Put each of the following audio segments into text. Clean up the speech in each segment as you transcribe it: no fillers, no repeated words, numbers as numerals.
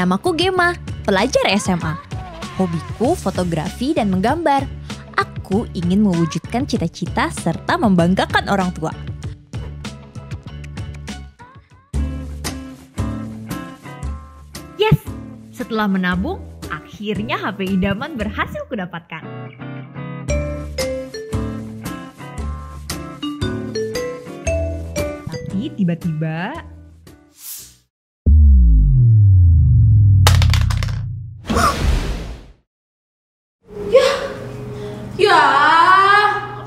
Namaku Gema, pelajar SMA. Hobiku fotografi dan menggambar. Aku ingin mewujudkan cita-cita serta membanggakan orang tua. Yes, setelah menabung, akhirnya HP idaman berhasil kudapatkan. Tapi tiba-tiba... Ya,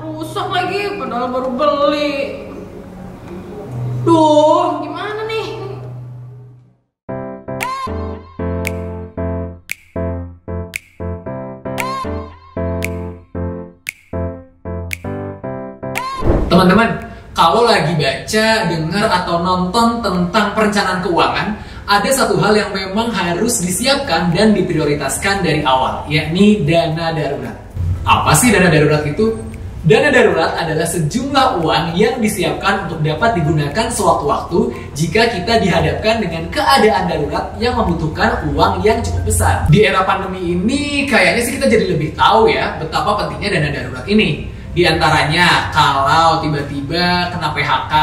rusak lagi padahal baru beli. Duh, gimana nih? Teman-teman, kalau lagi baca, dengar, atau nonton tentang perencanaan keuangan, ada satu hal yang memang harus disiapkan dan diprioritaskan dari awal, yakni dana darurat. Apa sih dana darurat itu? Dana darurat adalah sejumlah uang yang disiapkan untuk dapat digunakan sewaktu-waktu jika kita dihadapkan dengan keadaan darurat yang membutuhkan uang yang cukup besar. Di era pandemi ini, kayaknya sih kita jadi lebih tahu ya betapa pentingnya dana darurat ini. Di antaranya, kalau tiba-tiba kena PHK,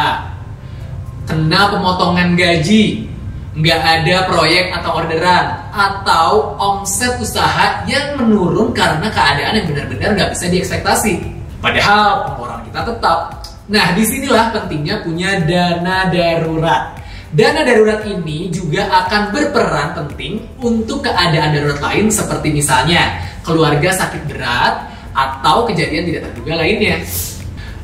kena pemotongan gaji, nggak ada proyek atau orderan, atau omset usaha yang menurun karena keadaan yang benar-benar nggak bisa diekspektasi. Padahal pengeluaran kita tetap. Nah, disinilah pentingnya punya dana darurat. Dana darurat ini juga akan berperan penting untuk keadaan darurat lain seperti misalnya keluarga sakit berat atau kejadian tidak terduga lainnya.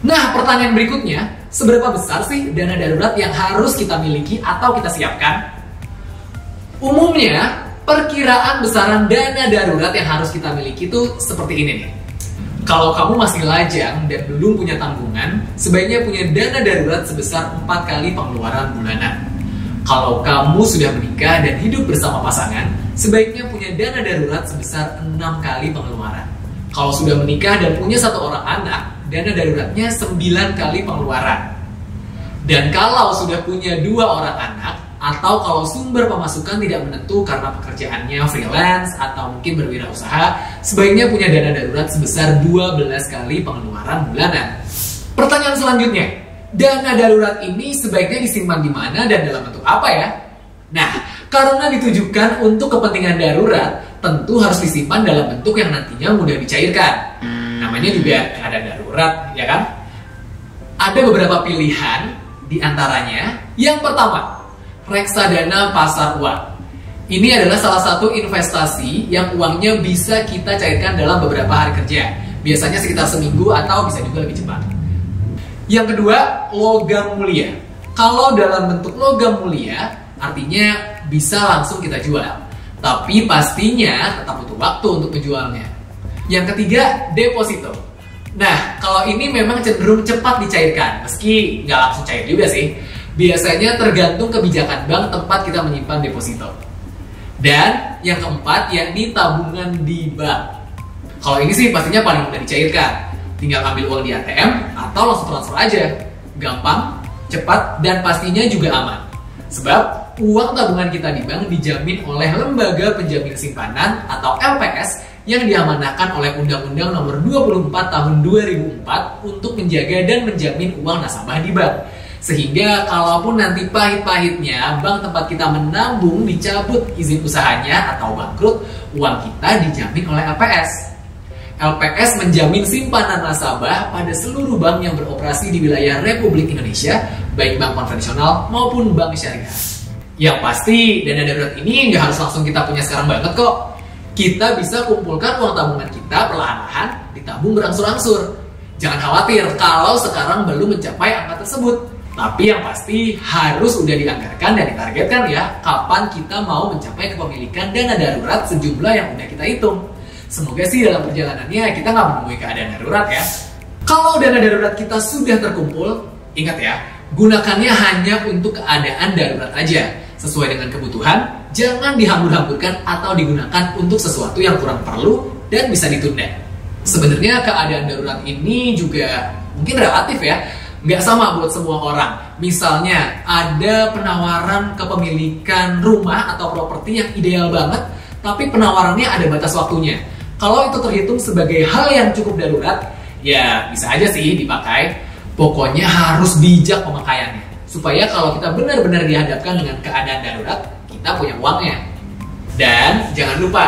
Nah, pertanyaan berikutnya, seberapa besar sih dana darurat yang harus kita miliki atau kita siapkan? Umumnya, perkiraan besaran dana darurat yang harus kita miliki itu seperti ini nih. Kalau kamu masih lajang dan belum punya tanggungan, sebaiknya punya dana darurat sebesar 4 kali pengeluaran bulanan. Kalau kamu sudah menikah dan hidup bersama pasangan, sebaiknya punya dana darurat sebesar 6 kali pengeluaran. Kalau sudah menikah dan punya 1 orang anak, dana daruratnya 9 kali pengeluaran. Dan kalau sudah punya 2 orang anak, atau kalau sumber pemasukan tidak menentu karena pekerjaannya freelance atau mungkin berwirausaha, sebaiknya punya dana darurat sebesar 12 kali pengeluaran bulanan. Pertanyaan selanjutnya, dana darurat ini sebaiknya disimpan di mana dan dalam bentuk apa ya? Nah, karena ditujukan untuk kepentingan darurat, tentu harus disimpan dalam bentuk yang nantinya mudah dicairkan. Namanya juga keadaan darurat, ya kan? Ada beberapa pilihan, di antaranya yang pertama, reksadana pasar uang. Ini adalah salah satu investasi yang uangnya bisa kita cairkan dalam beberapa hari kerja. Biasanya sekitar seminggu atau bisa juga lebih cepat. Yang kedua, logam mulia. Kalau dalam bentuk logam mulia, artinya bisa langsung kita jual. Tapi pastinya tetap butuh waktu untuk menjualnya. Yang ketiga, deposito. Nah, kalau ini memang cenderung cepat dicairkan, meski nggak langsung cair juga sih. Biasanya tergantung kebijakan bank tempat kita menyimpan deposito. Dan yang keempat, yakni tabungan di bank. Kalau ini sih pastinya paling mudah dicairkan. Tinggal ambil uang di ATM atau langsung transfer aja. Gampang, cepat, dan pastinya juga aman. Sebab uang tabungan kita di bank dijamin oleh Lembaga Penjamin Simpanan atau LPS yang diamanahkan oleh Undang-Undang Nomor 24 Tahun 2004 untuk menjaga dan menjamin uang nasabah di bank. Sehingga kalaupun nanti pahit-pahitnya bank tempat kita menabung dicabut izin usahanya atau bangkrut, uang kita dijamin oleh LPS. LPS menjamin simpanan nasabah pada seluruh bank yang beroperasi di wilayah Republik Indonesia, baik bank konvensional maupun bank syariah. Yang pasti, dana darurat ini nggak harus langsung kita punya sekarang banget kok. Kita bisa kumpulkan uang tabungan kita perlahan-lahan, ditabung berangsur-angsur. Jangan khawatir kalau sekarang belum mencapai angka tersebut. Tapi yang pasti harus udah dianggarkan dan ditargetkan ya kapan kita mau mencapai kepemilikan dana darurat sejumlah yang udah kita hitung. Semoga sih dalam perjalanannya kita nggak menemui keadaan darurat ya. Kalau dana darurat kita sudah terkumpul, ingat ya, gunakannya hanya untuk keadaan darurat aja. Sesuai dengan kebutuhan, jangan dihambur-hamburkan atau digunakan untuk sesuatu yang kurang perlu dan bisa ditunda. Sebenarnya keadaan darurat ini juga mungkin relatif ya. nggak sama buat semua orang. Misalnya ada penawaran kepemilikan rumah atau properti yang ideal banget, tapi penawarannya ada batas waktunya. Kalau itu terhitung sebagai hal yang cukup darurat, ya bisa aja sih dipakai. Pokoknya harus bijak pemakaiannya, supaya kalau kita benar-benar dihadapkan dengan keadaan darurat, kita punya uangnya. Dan jangan lupa,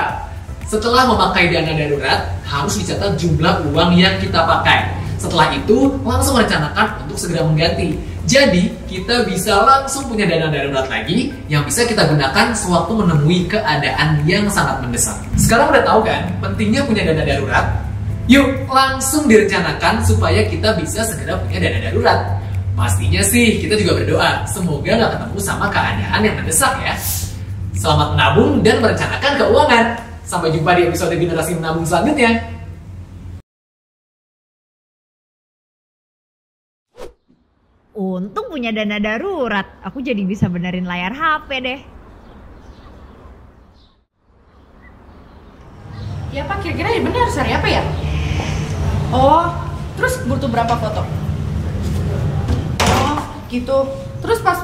setelah memakai dana darurat, harus dicatat jumlah uang yang kita pakai. Setelah itu, langsung rencanakan untuk segera mengganti. Jadi, kita bisa langsung punya dana darurat lagi yang bisa kita gunakan sewaktu menemui keadaan yang sangat mendesak. Sekarang udah tahu kan pentingnya punya dana darurat? Yuk, langsung direncanakan supaya kita bisa segera punya dana darurat. Pastinya sih, kita juga berdoa semoga gak ketemu sama keadaan yang mendesak ya. Selamat menabung dan merencanakan keuangan. Sampai jumpa di episode Generasi Menabung selanjutnya. Untung punya dana darurat, aku jadi bisa benerin layar HP deh. Ya Pak, kira-kira ya benar sehari apa ya? Oh, terus butuh berapa foto? Oh, gitu. Terus pas